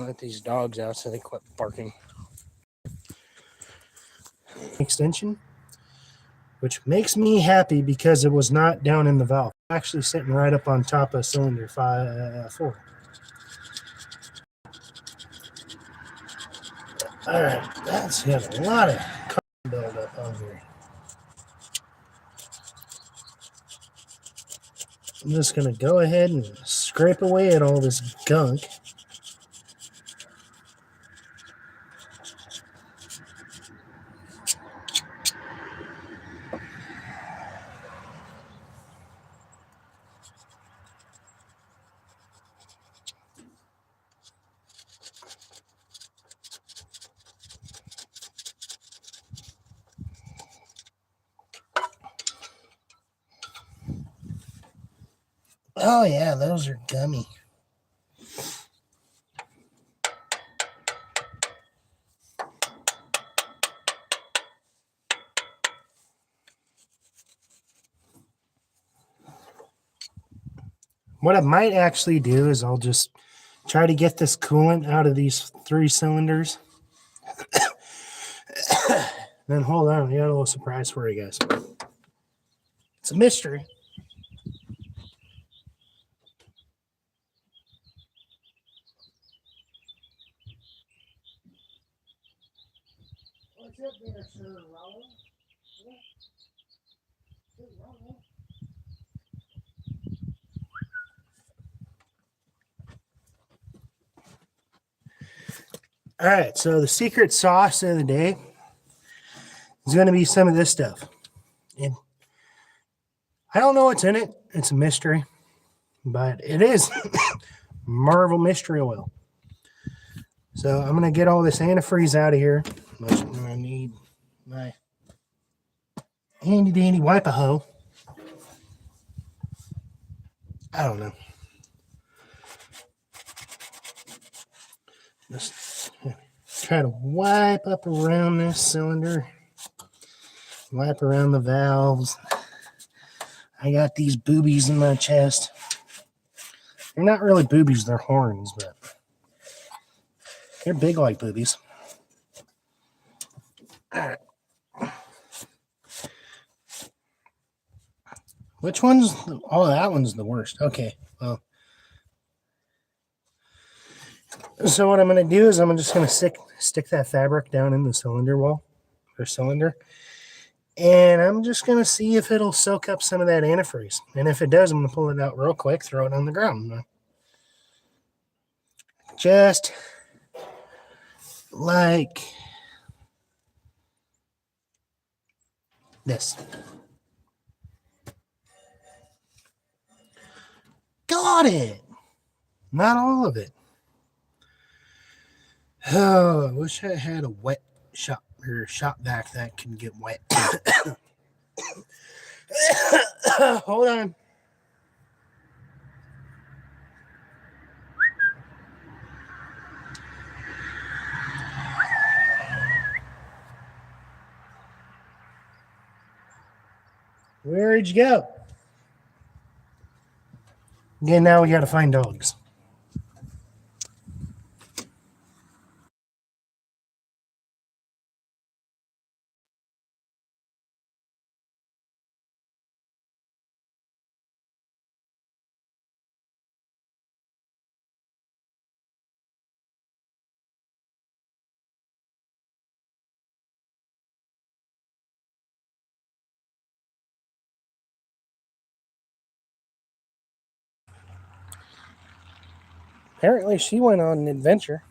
I let these dogs out so they quit barking. Extension, which makes me happy because it was not down in the valve. Actually sitting right up on top of cylinder 4. All right, that's got a lot of carbon buildup on here. I'm just going to go ahead and scrape away at all this gunk. Oh yeah, those are gummy. What I might actually do is I'll just try to get this coolant out of these 3 cylinders. Then hold on, I got a little surprise for you guys. It's a mystery. What's up there, Sir Rollo? All right, so the secret sauce of the day is going to be some of this stuff. And I don't know what's in it. It's a mystery, but it is Marvel Mystery Oil. So I'm going to get all this antifreeze out of here. I need my handy dandy wipe-a-hoe. I don't know. Just try to wipe up around this cylinder. Wipe around the valves. I got these boobies in my chest. They're not really boobies, they're horns, but they're big like boobies. All right. Which one's? Oh, that one's the worst. Okay, well. So what I'm going to do is I'm just going to stick that fabric down in the cylinder wall, or cylinder. And I'm just going to see if it'll soak up some of that antifreeze. And if it does, I'm going to pull it out real quick, throw it on the ground. Just like this. Got it. Not all of it. Oh, I wish I had a wet shop vac that can get wet. Hold on. Where'd you go? Again, now we got to find dogs. Apparently, she went on an adventure.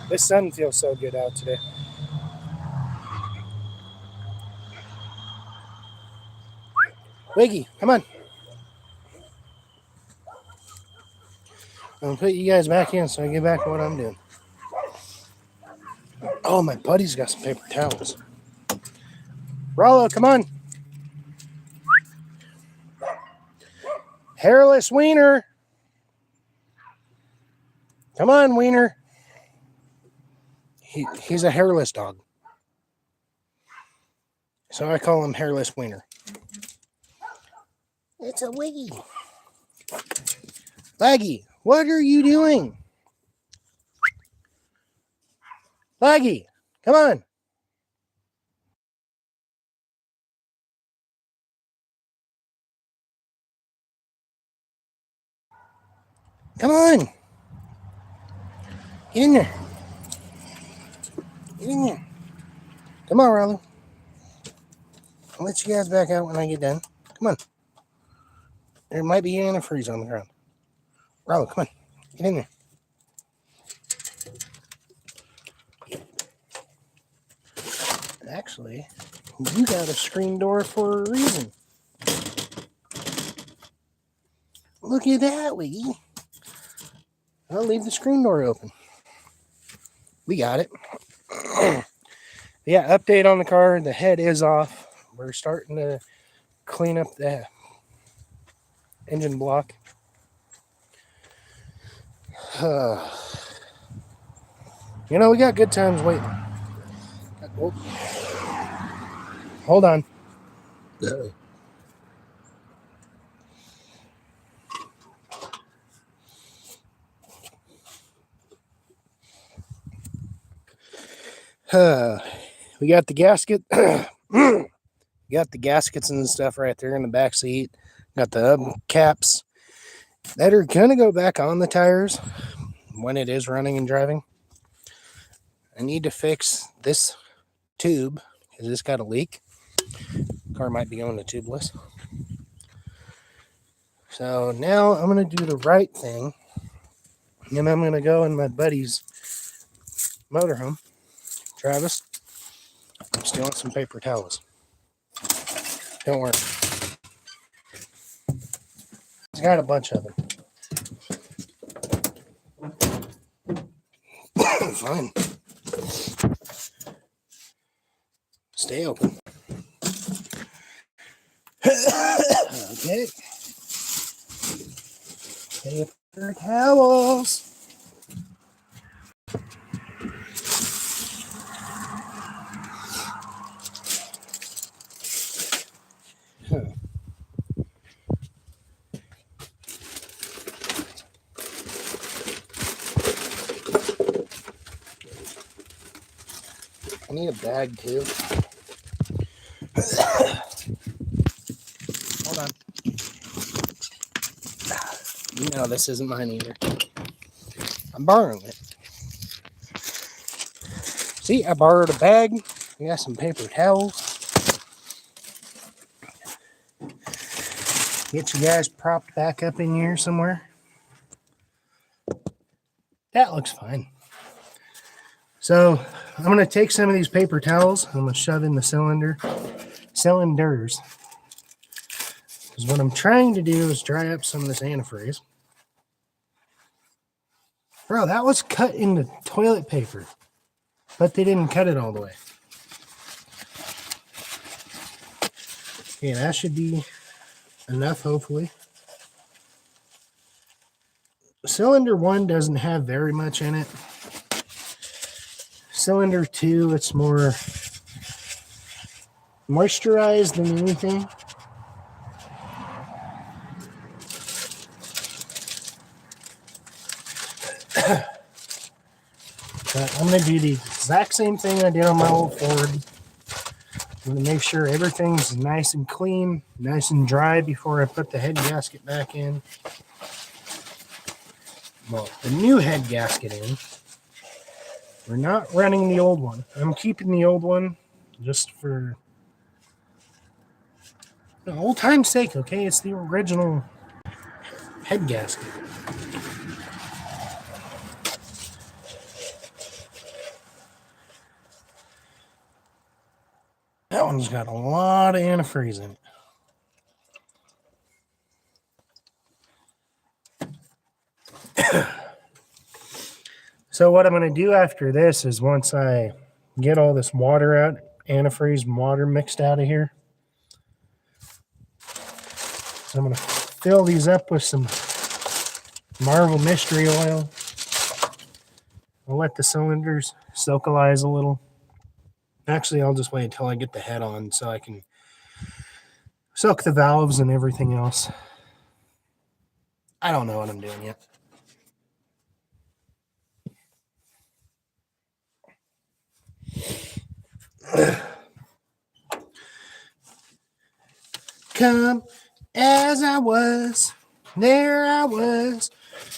This sun feels so good out today. Wiggy, come on. I'll put you guys back in so I get back to what I'm doing. Oh, my buddy's got some paper towels. Rollo, come on. Hairless wiener. Come on, wiener. He's a hairless dog. So I call him Hairless Wiener. It's a Wiggy. Laggy, what are you doing? Laggy, come on. Come on. Get in there. Get in there. Come on, Rollo. I'll let you guys back out when I get done. Come on. There might be antifreeze on the ground. Rollo, come on. Get in there. Actually, you got a screen door for a reason. Look at that, Wiggy. I'll leave the screen door open. We got it. Yeah, update on the car. The head is off. We're starting to clean up the engine block. You know, we got good times waiting. Oh. Hold on. We got the gasket. We got the gaskets and stuff right there in the back seat. Got the caps that are gonna go back on the tires when it is running and driving. I need to fix this tube because it's got a leak. Car might be going to tubeless. So now I'm gonna do the right thing, and I'm gonna go in my buddy's motorhome, Travis. I'm stealing some paper towels. Don't worry. He's got a bunch of them. Fine. Stay open. Okay. Paper towels. I need a bag too. Hold on. No, this isn't mine either. I'm borrowing it. See, I borrowed a bag. I got some paper towels. Get you guys propped back up in here somewhere. That looks fine. So I'm going to take some of these paper towels. I'm going to shove in the cylinders. Because what I'm trying to do is dry up some of this antifreeze. Bro, that was cut into toilet paper. But they didn't cut it all the way. Okay, that should be enough, hopefully. Cylinder 1 doesn't have very much in it. Cylinder 2, it's more moisturized than anything. But I'm going to do the exact same thing I did on my old Ford. I'm going to make sure everything's nice and clean, nice and dry before I put the head gasket back in. Well, the new head gasket in. We're not running the old one. I'm keeping the old one just for old time's sake, okay? It's the original head gasket. That one's got a lot of antifreeze in it. So what I'm going to do after this is once I get all this water out, antifreeze water mixed out of here, I'm going to fill these up with some Marvel Mystery Oil. I'll let the cylinders soakalize a little. Actually, I'll just wait until I get the head on so I can soak the valves and everything else. I don't know what I'm doing yet. Come as I was, there I was,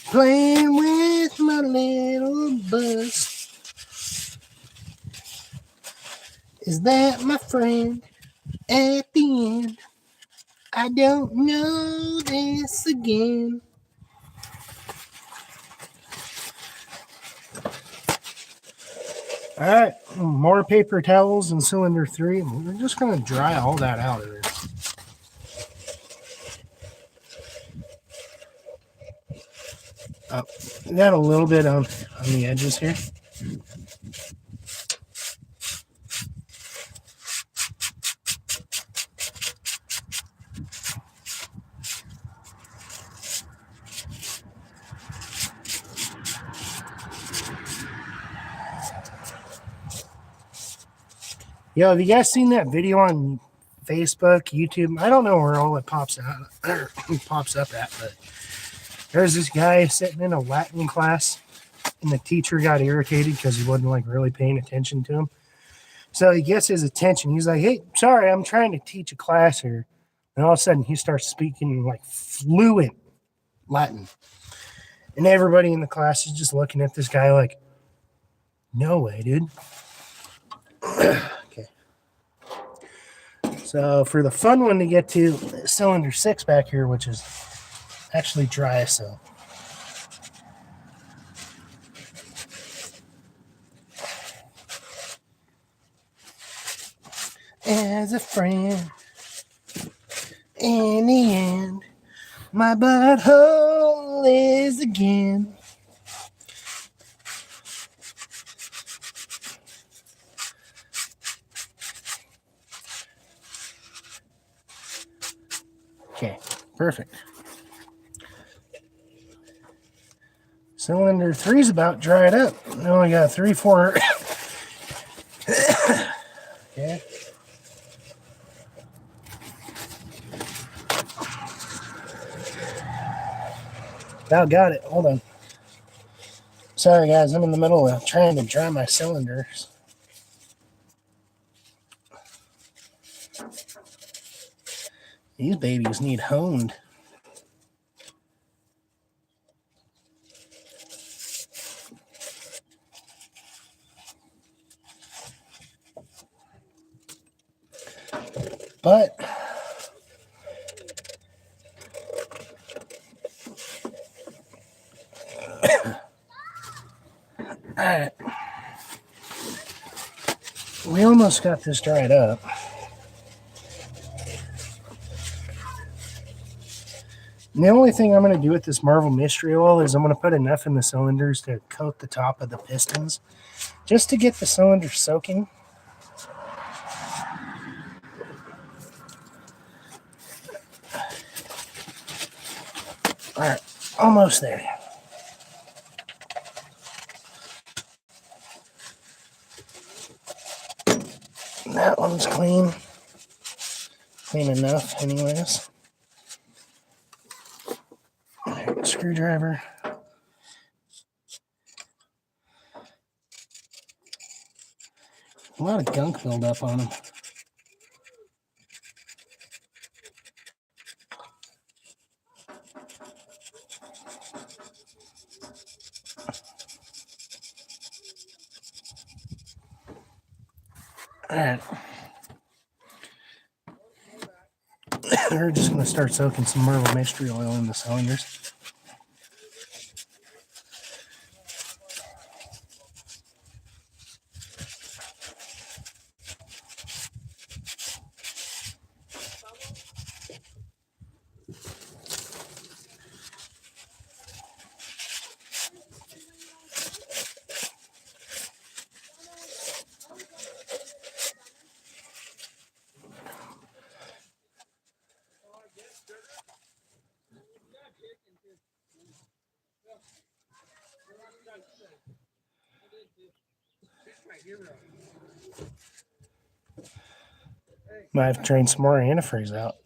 playing with my little bus. Is that my friend at the end? I don't know this again. All right, more paper towels in cylinder 3. We're just going to dry all that out of there. Got a little bit on the edges here. Yo, have you guys seen that video on Facebook, YouTube? I don't know where all it pops out pops up at, but there's this guy sitting in a Latin class, and the teacher got irritated because he wasn't like really paying attention to him. So he gets his attention. He's like, "Hey, sorry, I'm trying to teach a class here." And all of a sudden, he starts speaking like fluent Latin, and everybody in the class is just looking at this guy like, "No way, dude." Okay. So for the fun one to get to, cylinder 6 back here, which is actually dry, so as a friend, in the end, my butthole is again. Okay, perfect. Cylinder 3's about dried up. Now I got 3/4. Okay. About got it. Hold on. Sorry, guys. I'm in the middle of trying to dry my cylinders. These babies need honed. But all right, we almost got this dried up. And the only thing I'm going to do with this Marvel Mystery Oil is I'm going to put enough in the cylinders to coat the top of the pistons, just to get the cylinder soaking. All right, almost there. That one's clean. Clean enough, anyways. All right, screwdriver. A lot of gunk buildup on them. All right. We're just going to start soaking some Marvel Mystery Oil in the cylinders. Might have to drain some more antifreeze out.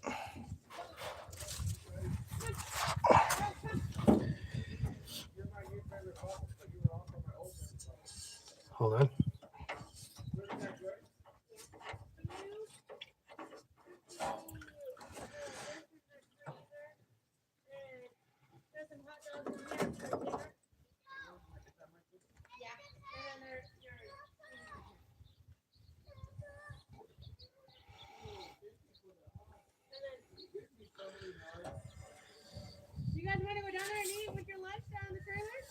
Hold on. You guys want to go down there and eat with your lunch down in the trailer?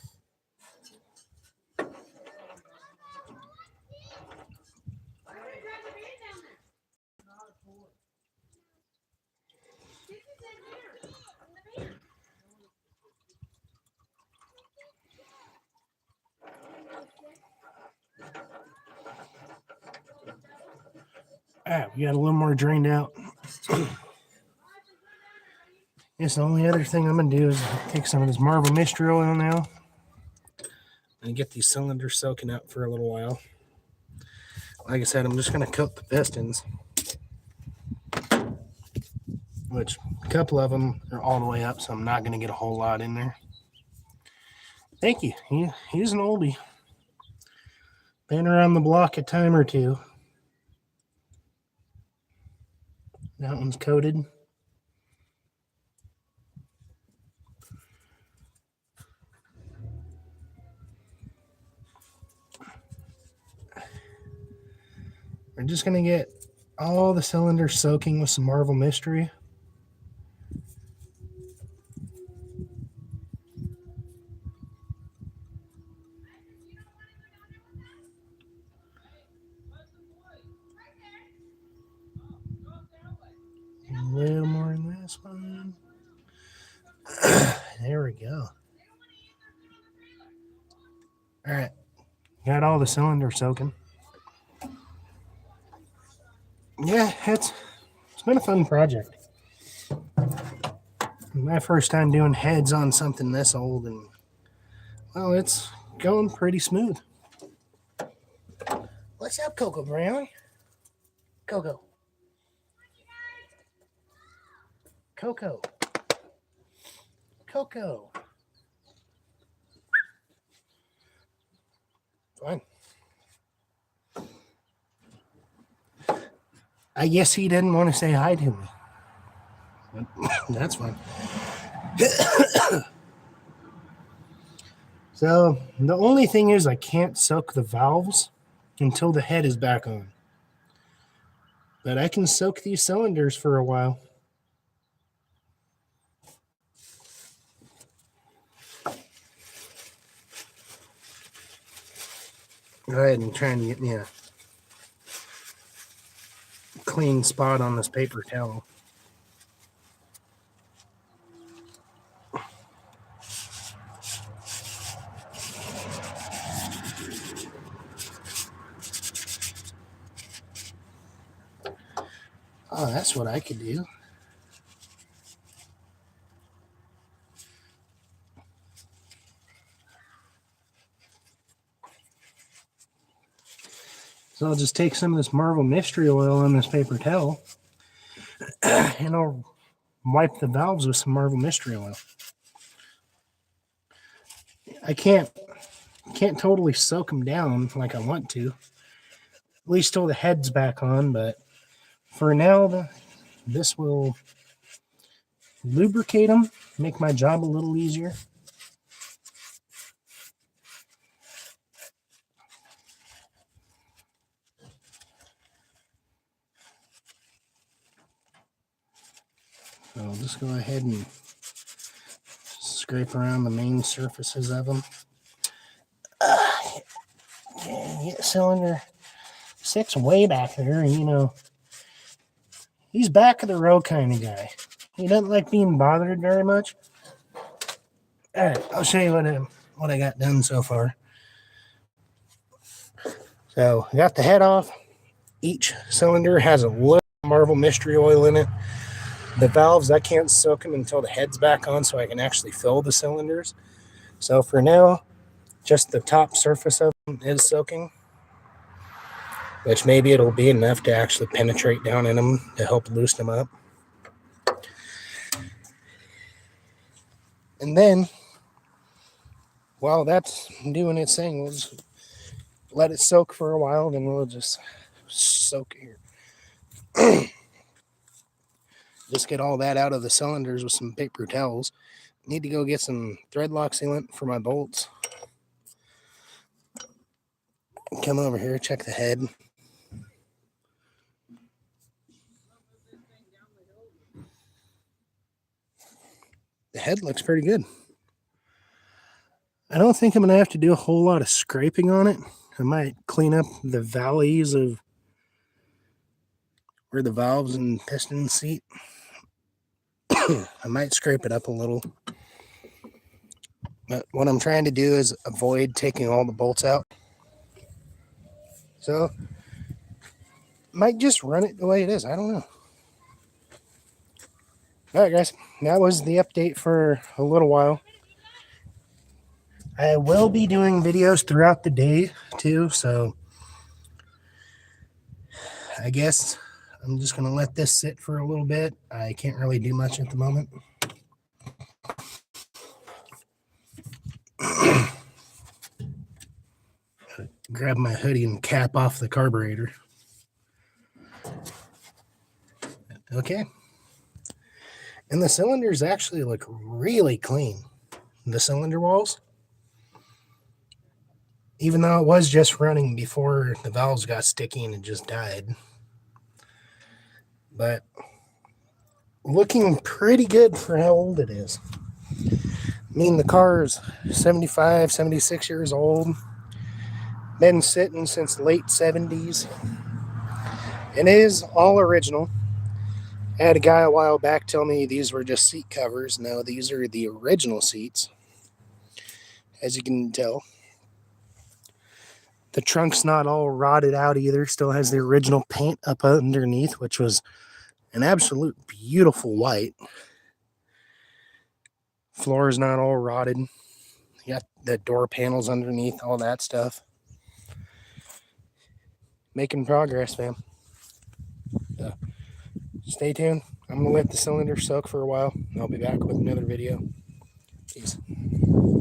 Why don't we grab the van down there? This is in there, in the van. All right, we got a little more drained out. Guess the only other thing I'm gonna do is take some of this Marvel Mystery Oil now and get these cylinders soaking up for a little while. Like I said, I'm just gonna coat the pistons, which a couple of them are all the way up, so I'm not gonna get a whole lot in there. Thank you. He's an oldie. Been around the block a time or two. That one's coated. We're just going to get all the cylinders soaking with some Marvel Mystery. A little more in this one. There we go. All right. Got all the cylinders soaking. Yeah, it's been a fun project. My first time doing heads on something this old, and well, it's going pretty smooth. What's up, Coco Brown? Coco. Coco. Coco. Fine. I guess he didn't want to say hi to me. But that's fine. So the only thing is I can't soak the valves until the head is back on. But I can soak these cylinders for a while. Go ahead and try and get me a clean spot on this paper towel. Oh, that's what I could do. So I'll just take some of this Marvel Mystery Oil on this paper towel and I'll wipe the valves with some Marvel Mystery Oil. I can't totally soak them down like I want to, at least till the head's back on, but for now, this will lubricate them, make my job a little easier. So I'll just go ahead and scrape around the main surfaces of them. Get cylinder 6 way back there, and he's back of the row kind of guy. He doesn't like being bothered very much. All right, I'll show you what I got done so far. So I got the head off. Each cylinder has a little Marvel Mystery Oil in it. The valves, I can't soak them until the head's back on so I can actually fill the cylinders. So for now, just the top surface of them is soaking. which maybe it'll be enough to actually penetrate down in them to help loosen them up. And then, while that's doing its thing, we'll just let it soak for a while, then we'll just soak it here. Just get all that out of the cylinders with some paper towels. Need to go get some thread lock sealant for my bolts. Come over here, check the head. The head looks pretty good. I don't think I'm going to have to do a whole lot of scraping on it. I might clean up the valleys of where the valves and pistons seat. I might scrape it up a little. But what I'm trying to do is avoid taking all the bolts out. So, might just run it the way it is. I don't know. All right, guys. That was the update for a little while. I will be doing videos throughout the day, too. So, I guess I'm just going to let this sit for a little bit. I can't really do much at the moment. Grab my hoodie and cap off the carburetor. Okay. And the cylinders actually look really clean. The cylinder walls. Even though it was just running before the valves got sticky and it just died. But looking pretty good for how old it is. I mean, the car is 75, 76 years old. Been sitting since late 70s. And it is all original. I had a guy a while back tell me these were just seat covers. No, these are the original seats. As you can tell. The trunk's not all rotted out either. Still has the original paint up underneath, which was an absolute beautiful white. Floor is not all rotted. You got the door panels underneath, all that stuff. Making progress, fam. Stay tuned. I'm going to let the cylinder soak for a while. I'll be back with another video.